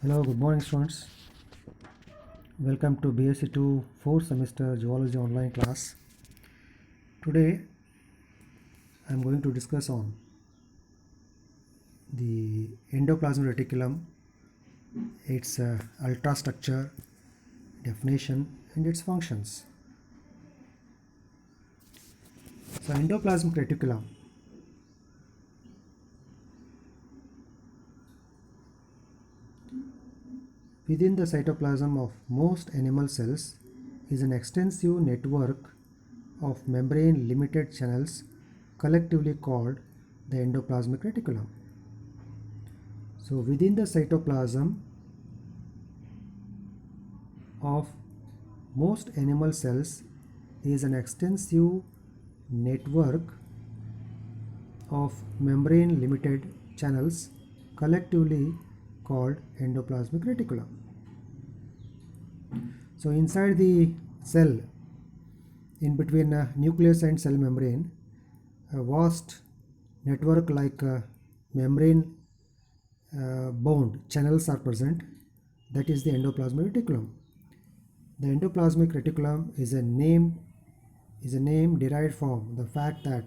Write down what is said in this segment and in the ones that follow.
Hello, good morning students. Welcome to BSc 2 4th semester Zoology online class. Today I am going to discuss on the endoplasmic reticulum, its ultrastructure, definition and its functions. So endoplasmic reticulum within the cytoplasm of most animal cells is an extensive network of membrane limited channels collectively called the endoplasmic reticulum. So within the cytoplasm of most animal cells is an extensive network of membrane limited channels collectively called endoplasmic reticulum. So inside the cell, in between nucleus and cell membrane, a vast network like membrane bound channels are present. That is the endoplasmic reticulum. The endoplasmic reticulum is a name derived from the fact that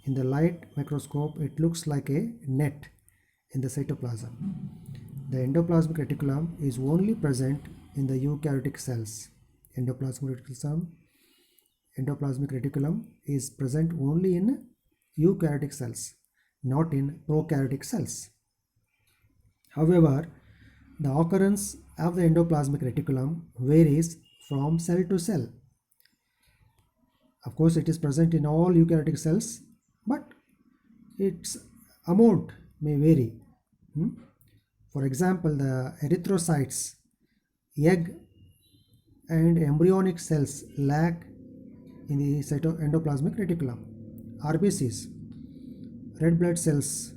in the light microscope it looks like a net in the cytoplasm. The endoplasmic reticulum is only present in the eukaryotic cells. Endoplasmic reticulum is present only in eukaryotic cells, not in prokaryotic cells. However, the occurrence of the endoplasmic reticulum varies from cell to cell. Of course, it is present in all eukaryotic cells, but its amount may vary. For example, the erythrocytes, egg and embryonic cells lack in the endoplasmic reticulum. RBCs, red blood cells,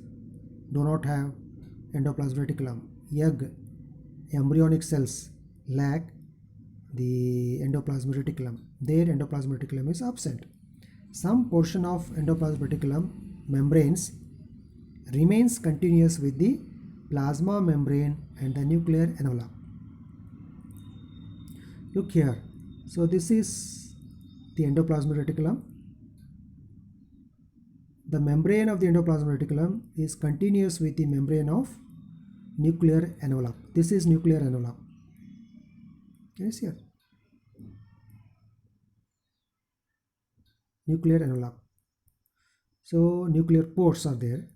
do not have endoplasmic reticulum. Egg, embryonic cells lack the endoplasmic reticulum. Their endoplasmic reticulum is absent. Some portion of endoplasmic reticulum membranes remains continuous with the plasma membrane and the nuclear envelope. Look here. So this is the endoplasmic reticulum. The membrane of the endoplasmic reticulum is continuous with the membrane of nuclear envelope. This is nuclear envelope. Can you see here? Nuclear envelope. So nuclear pores are there.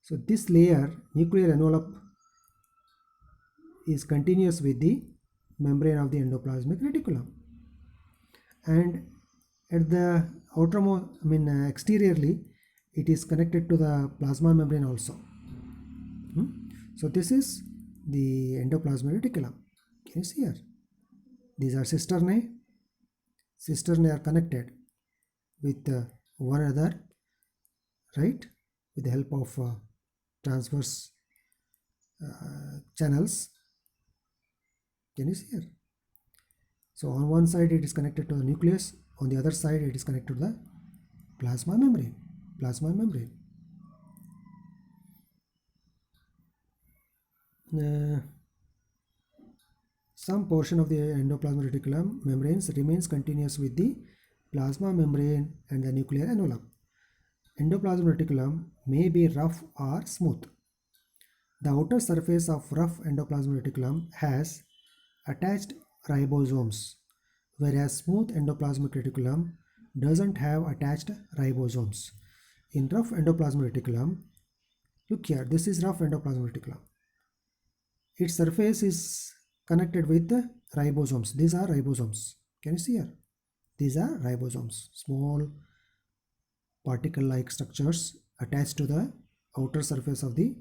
So this layer, nuclear envelope, is continuous with the membrane of the endoplasmic reticulum. And at the outermost, exteriorly, it is connected to the plasma membrane also. So this is the endoplasmic reticulum. Can you see here? These are cisternae. Cisternae are connected with one another, right? With the help of transverse channels. Can you see here? So on one side it is connected to the nucleus, on the other side it is connected to the plasma membrane. Some portion of the endoplasmic reticulum membranes remains continuous with the plasma membrane and the nuclear envelope. Endoplasmic reticulum may be rough or smooth. The outer surface of rough endoplasmic reticulum has attached ribosomes, whereas smooth endoplasmic reticulum doesn't have attached ribosomes. In rough endoplasmic reticulum, look here, this is rough endoplasmic reticulum. Its surface is connected with the ribosomes. These are ribosomes. Can you see here? These are ribosomes, small particle-like structures attached to the outer surface of the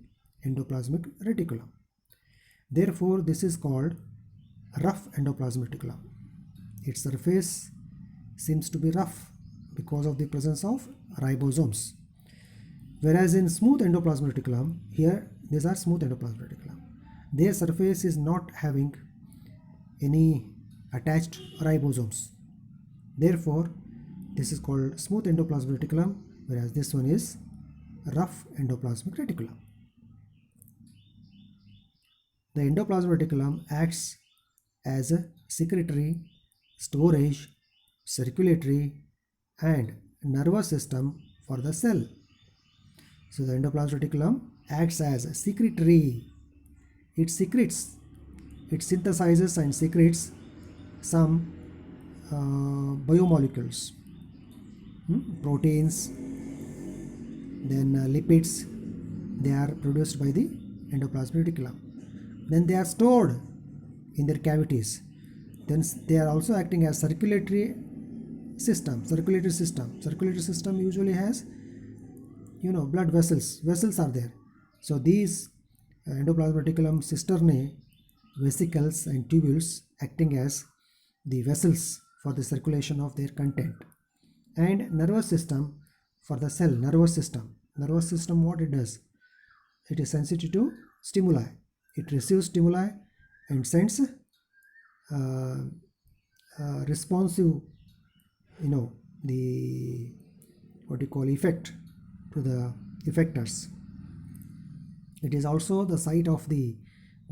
endoplasmic reticulum. Therefore, this is called rough endoplasmic reticulum. Its surface seems to be rough because of the presence of ribosomes. Whereas in smooth endoplasmic reticulum, here these are smooth endoplasmic reticulum. Their surface is not having any attached ribosomes. Therefore, this is called smooth endoplasmic reticulum, whereas this one is rough endoplasmic reticulum. The endoplasmic reticulum acts as a secretory, storage, circulatory, and nervous system for the cell. So the endoplasmic reticulum acts as a secretory. It secretes, it synthesizes and secretes some biomolecules, proteins, then lipids. They are produced by the endoplasmic reticulum. Then they are stored in their cavities. Then they are also acting as circulatory system. Circulatory system usually has, blood vessels. Vessels are there. So these endoplasmic reticulum cisternae, vesicles and tubules acting as the vessels for the circulation of their content. And nervous system for the cell. Nervous system, what it does? It is sensitive to stimuli. It receives stimuli and sends responsive, the what you call effect to the effectors. It is also the site of the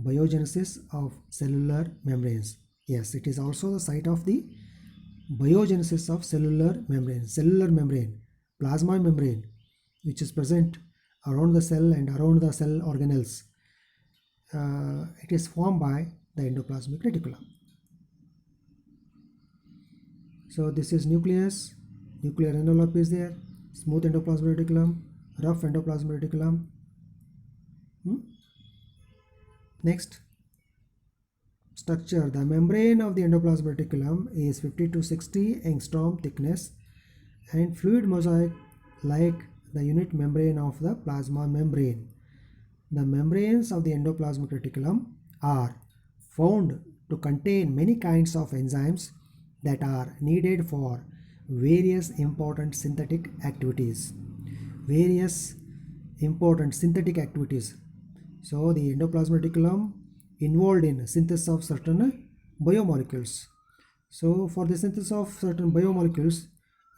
biogenesis of cellular membranes. Yes, it is also the site of the biogenesis of cellular membrane, plasma membrane, which is present around the cell and around the cell organelles. It is formed by the endoplasmic reticulum. So this is nucleus, nuclear envelope is there, smooth endoplasmic reticulum, rough endoplasmic reticulum. Next, structure. The membrane of the endoplasmic reticulum is 50 to 60 angstrom thickness and fluid mosaic like the unit membrane of the plasma membrane. The membranes of the endoplasmic reticulum are found to contain many kinds of enzymes that are needed for various important synthetic activities. So the endoplasmic reticulum involved in synthesis of certain biomolecules. So for the synthesis of certain biomolecules,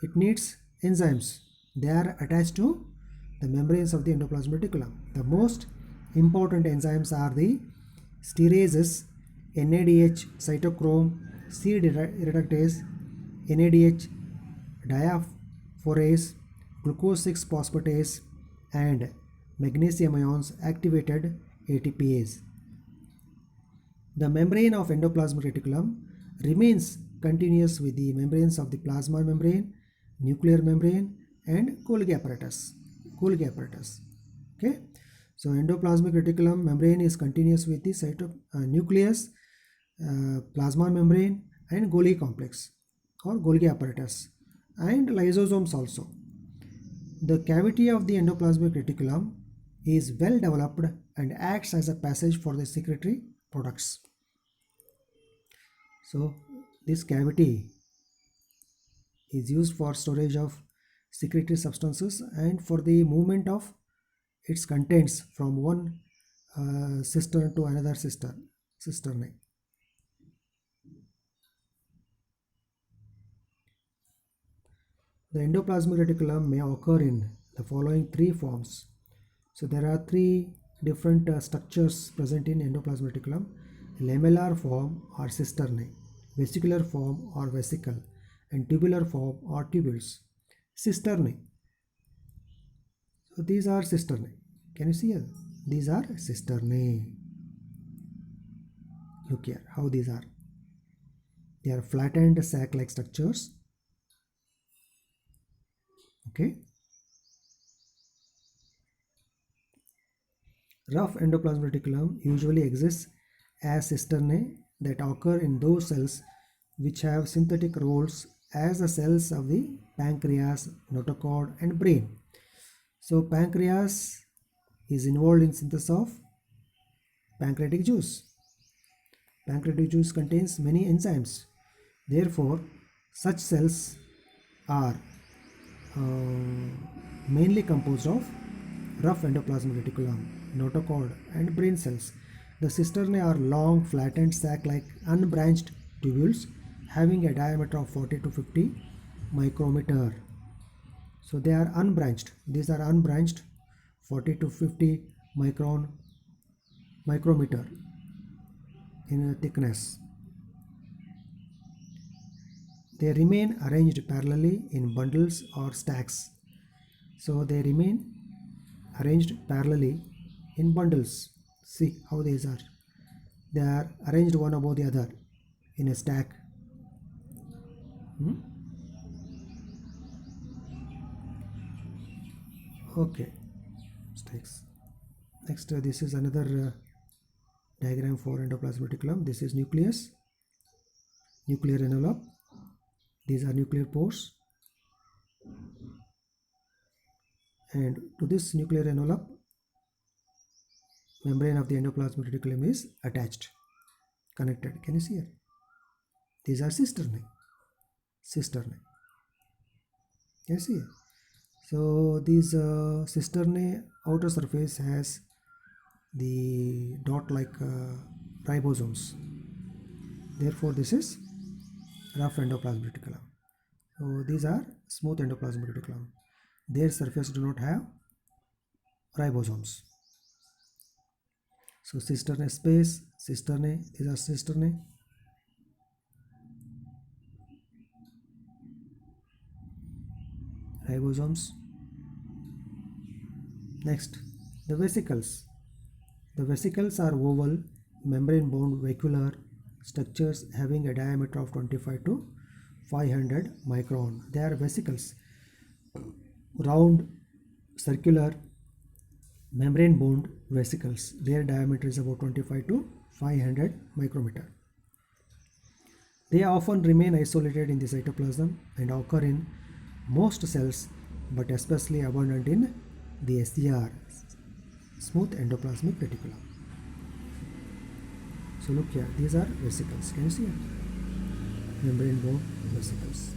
it needs enzymes. They are attached to the membranes of the endoplasmic reticulum. The most important enzymes are the sterases, NADH cytochrome C reductase, NADH diaphorase, glucose 6 phosphatase, and magnesium ions activated ATPase. The membrane of endoplasmic reticulum remains continuous with the membranes of the plasma membrane, nuclear membrane, and Golgi apparatus. Okay. So endoplasmic reticulum membrane is continuous with the nucleus, plasma membrane, and Golgi complex or Golgi apparatus, and lysosomes also. The cavity of the endoplasmic reticulum is well developed and acts as a passage for the secretory products. So this cavity is used for storage of secretory substances and for the movement of its contents from one cistern to another cistern. The endoplasmic reticulum may occur in the following three forms. So there are three different structures present in endoplasmic reticulum: lamellar form or cisternae, vesicular form or vesicle, and tubular form or tubules. Cisternae. So these are cisternae. Can you see here? These are cisternae. Look here how these are. They are flattened sac-like structures. Okay. Rough endoplasmic reticulum usually exists as cisternae that occur in those cells which have synthetic roles as the cells of the pancreas, notochord, and brain. So pancreas is involved in synthesis of pancreatic juice. Pancreatic juice contains many enzymes. Therefore, such cells are mainly composed of rough endoplasmic reticulum, notochord, and brain cells. The cisternae are long, flattened sac-like unbranched tubules having a diameter of 40 to 50 micrometer. So they are unbranched. These are unbranched, 40 to 50 micrometer. in thickness. They remain arranged parallelly in bundles or stacks. So they remain arranged parallelly in bundles. See how these are. They are arranged one above the other in a stack. Okay, stacks. Next, this is another diagram for endoplasmic reticulum. This is nucleus, nuclear envelope. These are nuclear pores, and to this nuclear envelope, membrane of the endoplasmic reticulum is attached, connected. Can you see here? These are cisternae. Cisternae. Can you see here? So these cisternae outer surface has the dot-like ribosomes. Therefore, this is rough endoplasmic reticulum. So these are smooth endoplasmic reticulum. Their surface do not have ribosomes. So cisternae space, cisternae, these are cisternae. Ribosomes. Next, the vesicles. The vesicles are oval, membrane-bound vacuolar structures having a diameter of 25 to 500 micron. They are vesicles, round, circular, membrane-bound vesicles. Their diameter is about 25 to 500 micrometer. They often remain isolated in the cytoplasm and occur in most cells, but especially abundant in the SER, smooth endoplasmic reticulum. So look here, these are vesicles. Can you see it? Membrane-bound vesicles.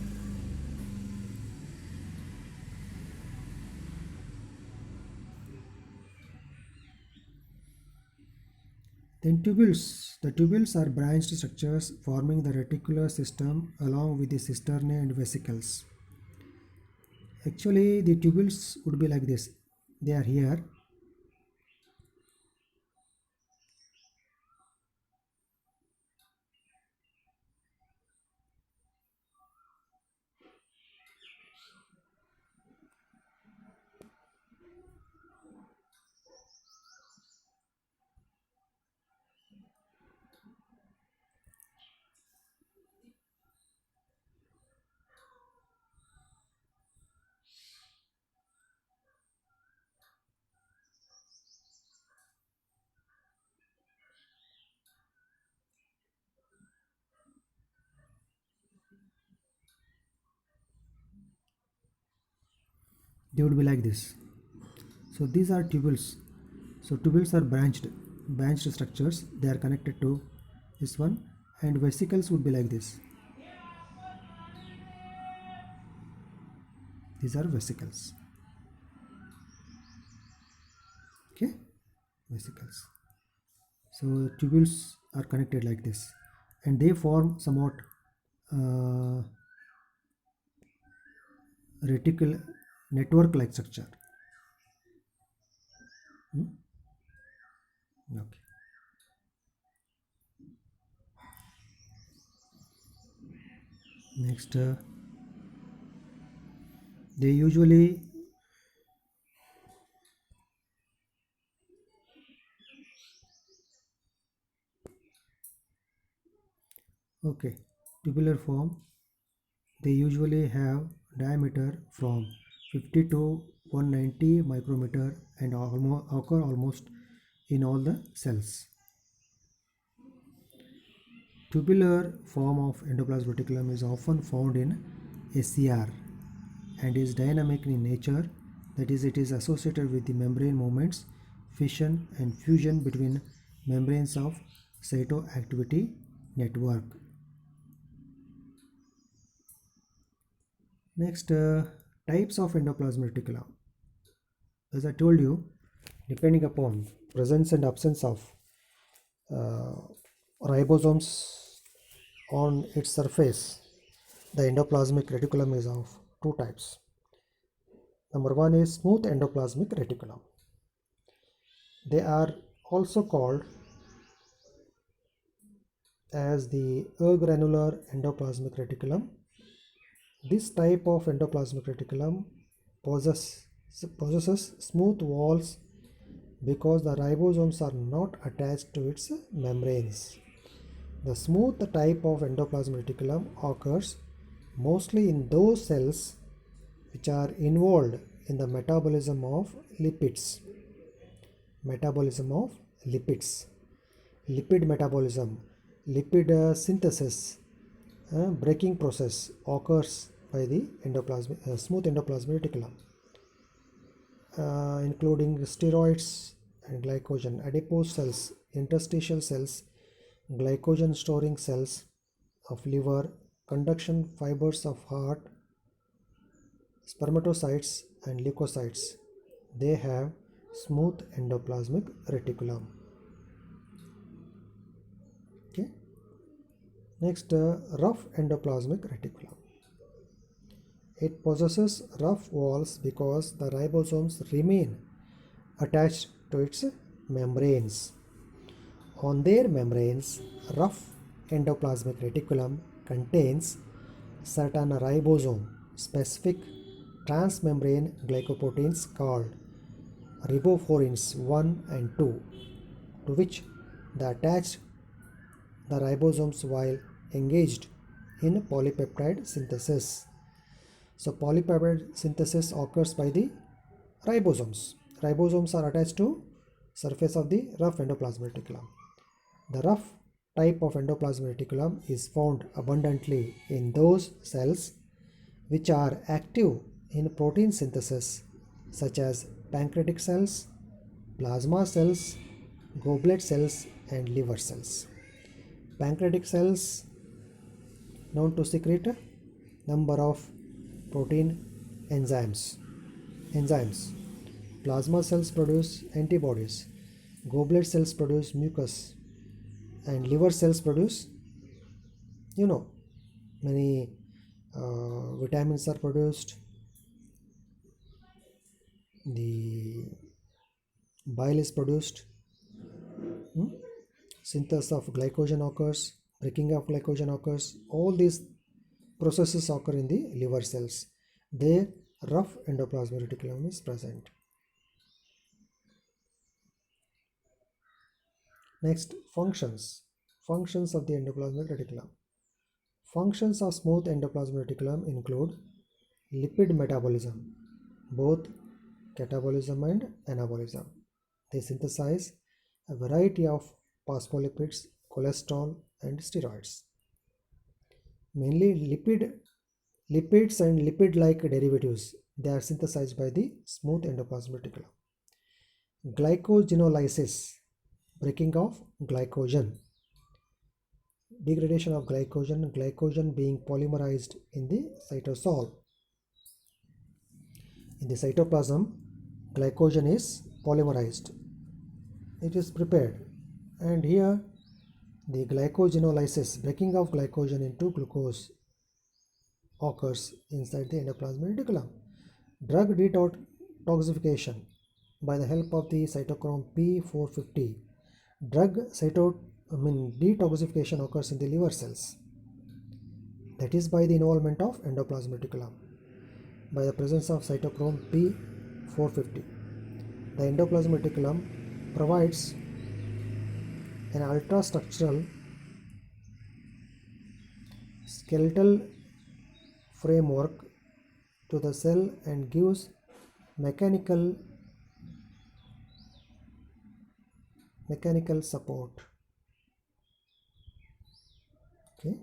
Then tubules. The tubules are branched structures forming the reticular system along with the cisternae and vesicles. Actually, the tubules would be like this. They are here. They would be like this. So these are tubules. So tubules are branched structures. They are connected to this one, and vesicles would be like this. These are vesicles. Okay, vesicles. So tubules are connected like this, and they form somewhat uh, reticular network-like structure. Okay. Next, they usually okay tubular form. They usually have diameter from 50 to 190 micrometer and occur almost in all the cells. Tubular form of endoplasmic reticulum is often found in SCR and is dynamic in nature, that is, it is associated with the membrane movements, fission and fusion between membranes of cytoactivity network. Next, types of endoplasmic reticulum. As I told you, depending upon presence and absence of uh, ribosomes on its surface, the endoplasmic reticulum is of two types. Number one is smooth endoplasmic reticulum. They are also called as the agranular endoplasmic reticulum. This type of endoplasmic reticulum possesses smooth walls because the ribosomes are not attached to its membranes. The smooth type of endoplasmic reticulum occurs mostly in those cells which are involved in the metabolism of lipids. Metabolism of lipids, lipid metabolism, lipid synthesis, breaking process occurs by the smooth endoplasmic reticulum, including steroids and glycogen, adipose cells, interstitial cells, glycogen storing cells of liver, conduction fibers of heart, spermatocytes and leukocytes. They have smooth endoplasmic reticulum. Okay. Next, rough endoplasmic reticulum. It possesses rough walls because the ribosomes remain attached to its membranes. On their membranes, rough endoplasmic reticulum contains certain ribosome specific transmembrane glycoproteins called riboforins 1 and 2, to which the attached the ribosomes while engaged in polypeptide synthesis. So polypeptide synthesis occurs by the ribosomes. Ribosomes are attached to surface of the rough endoplasmic reticulum. The rough type of endoplasmic reticulum is found abundantly in those cells which are active in protein synthesis, such as pancreatic cells, plasma cells, goblet cells and liver cells. Pancreatic cells known to secrete a number of protein enzymes. Plasma cells produce antibodies. Goblet cells produce mucus. And liver cells produce, many vitamins are produced. The bile is produced. Synthesis of glycogen occurs. Breaking of glycogen occurs. All these processes occur in the liver cells. There, rough endoplasmic reticulum is present. Next, functions. Functions of the endoplasmic reticulum. Functions of smooth endoplasmic reticulum include lipid metabolism, both catabolism and anabolism. They synthesize a variety of phospholipids, cholesterol, and steroids. Mainly lipids and lipid-like derivatives. They are synthesized by the smooth endoplasmic reticulum. Glycogenolysis, breaking of glycogen. Degradation of glycogen being polymerized in the cytosol. In the cytoplasm, glycogen is polymerized. It is prepared, and here the glycogenolysis, breaking of glycogen into glucose, occurs inside the endoplasmic reticulum. Drug detoxification by the help of the cytochrome P450. Detoxification occurs in the liver cells. That is by the involvement of endoplasmic reticulum by the presence of cytochrome P450. The endoplasmic reticulum provides an ultrastructural skeletal framework to the cell and gives mechanical support. Okay.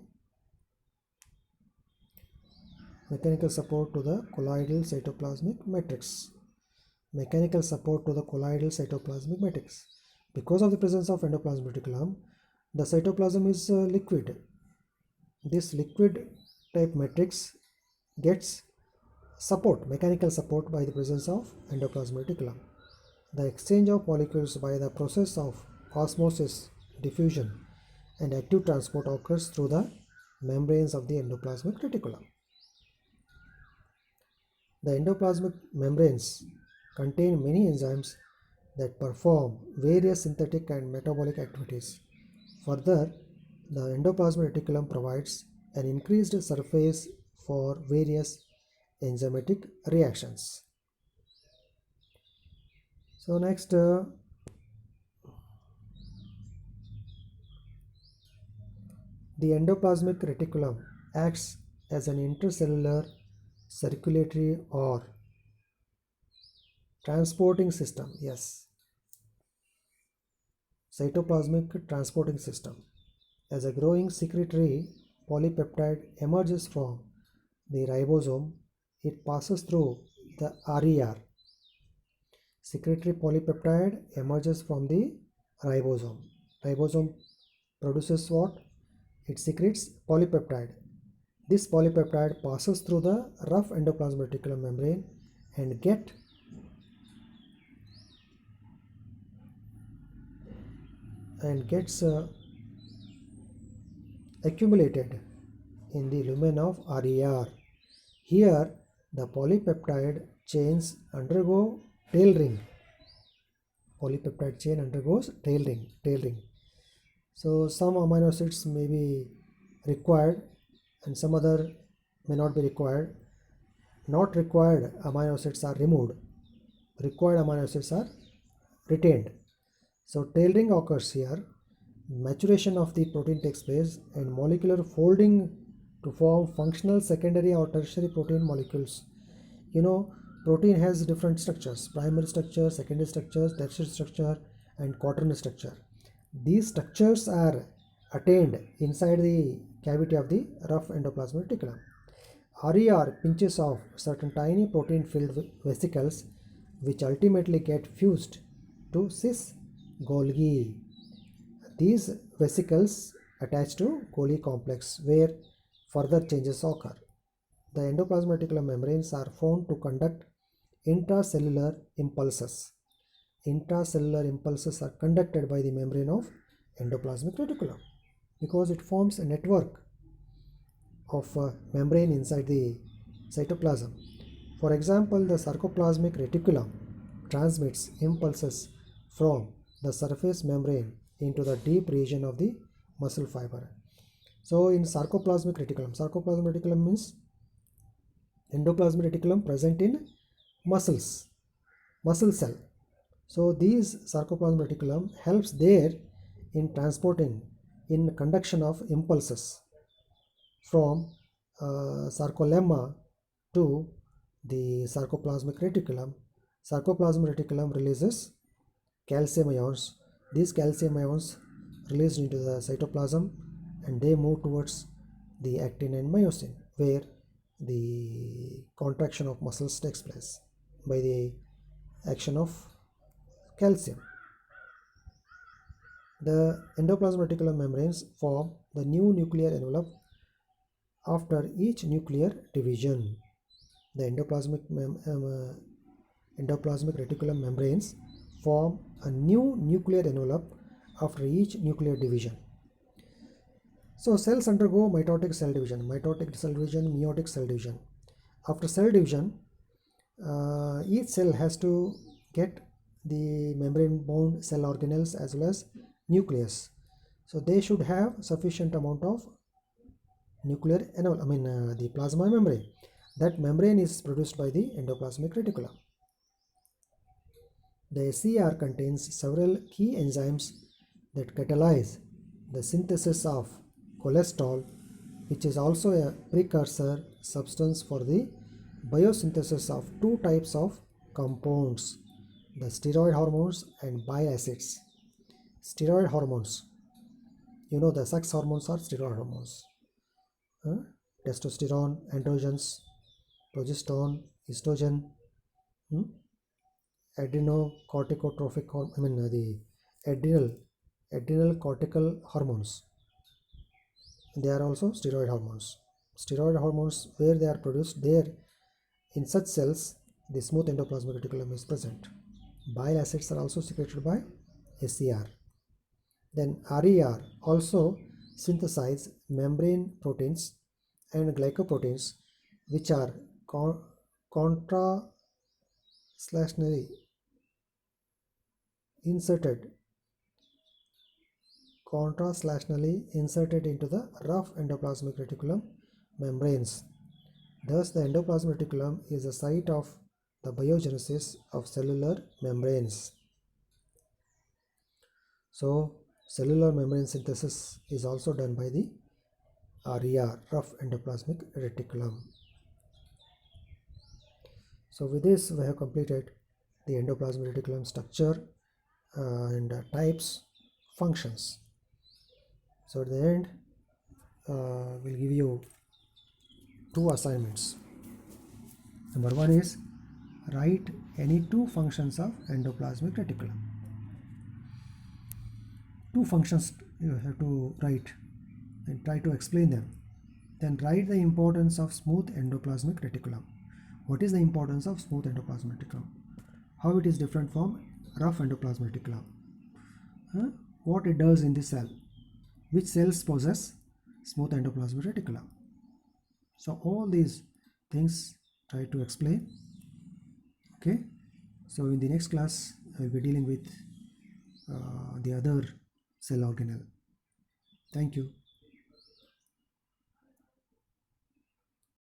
Mechanical support to the colloidal cytoplasmic matrix. Mechanical support to the colloidal cytoplasmic matrix. Because of the presence of endoplasmic reticulum, the cytoplasm is liquid. This liquid type matrix gets mechanical support by the presence of endoplasmic reticulum. The exchange of molecules by the process of osmosis, diffusion, and active transport occurs through the membranes of the endoplasmic reticulum. The endoplasmic membranes contain many enzymes that perform various synthetic and metabolic activities. Further, The endoplasmic reticulum provides an increased surface for various enzymatic reactions. So next, the endoplasmic reticulum acts as an intercellular circulatory or transporting system. Yes, cytoplasmic transporting system. As a growing secretory polypeptide emerges from the ribosome, it passes through the RER. Secretory polypeptide emerges from the ribosome. Ribosome produces what? It secretes polypeptide. This polypeptide passes through the rough endoplasmic reticulum membrane and gets accumulated in the lumen of RER. Here, the polypeptide chains undergo tail ring. Polypeptide chain undergoes tail ring. So some amino acids may be required and some other may not be required. Not required amino acids are removed. Required amino acids are retained. So tail ring occurs here. Maturation of the protein takes place and molecular folding to form functional secondary or tertiary protein molecules. You know, protein has different structures: primary structure, secondary structures, tertiary structure, and quaternary structure. These structures are attained inside the cavity of the rough endoplasmic reticulum. RER pinches off certain tiny protein filled vesicles which ultimately get fused to cis Golgi. These vesicles attach to Golgi complex where further changes occur. The endoplasmic reticulum membranes are found to conduct intracellular impulses. Intracellular impulses are conducted by the membrane of endoplasmic reticulum because it forms a network of membrane inside the cytoplasm. For example, the sarcoplasmic reticulum transmits impulses from the surface membrane into the deep region of the muscle fiber. So in sarcoplasmic reticulum means endoplasmic reticulum present in muscle cell. So these sarcoplasmic reticulum helps there in transporting, in conduction of impulses from sarcolemma to the sarcoplasmic reticulum. Sarcoplasmic reticulum releases calcium ions. These calcium ions released into the cytoplasm and they move towards the actin and myosin where the contraction of muscles takes place by the action of calcium. The endoplasmic reticulum membranes form the new nuclear envelope after each nuclear division. The endoplasmic reticulum membranes form a new nuclear envelope after each nuclear division. So cells undergo mitotic cell division, meiotic cell division. After cell division, each cell has to get the membrane bound cell organelles as well as nucleus. So they should have sufficient amount of nuclear envelope, the plasma membrane. That membrane is produced by the endoplasmic reticulum. The SCR contains several key enzymes that catalyze the synthesis of cholesterol, which is also a precursor substance for the biosynthesis of two types of compounds, the steroid hormones and bile acids. Steroid hormones, you know, the sex hormones are steroid hormones. Testosterone, androgens, progesterone, estrogen, adrenocorticotropic hormone, the adrenal cortical hormones. They are also steroid hormones. Steroid hormones, where they are produced, there in such cells, the smooth endoplasmic reticulum is present. Bile acids are also secreted by SCR. Then RER also synthesize membrane proteins and glycoproteins, which are contraslationally inserted contraslationally inserted into the rough endoplasmic reticulum membranes. Thus, the endoplasmic reticulum is the site of the biogenesis of cellular membranes. So, cellular membrane synthesis is also done by the RER, rough endoplasmic reticulum. So, with this, we have completed the endoplasmic reticulum structure and types, functions. So, at the end, we'll give you two assignments. Number one is write any two functions of endoplasmic reticulum. Two functions you have to write and try to explain them. Then write the importance of smooth endoplasmic reticulum. What is the importance of smooth endoplasmic reticulum? How it is different from rough endoplasmic reticulum? What it does in the cell? Which cells possess smooth endoplasmic reticulum? So all these things try to explain. Okay. So in the next class, I will be dealing with the other cell organelle. Thank you.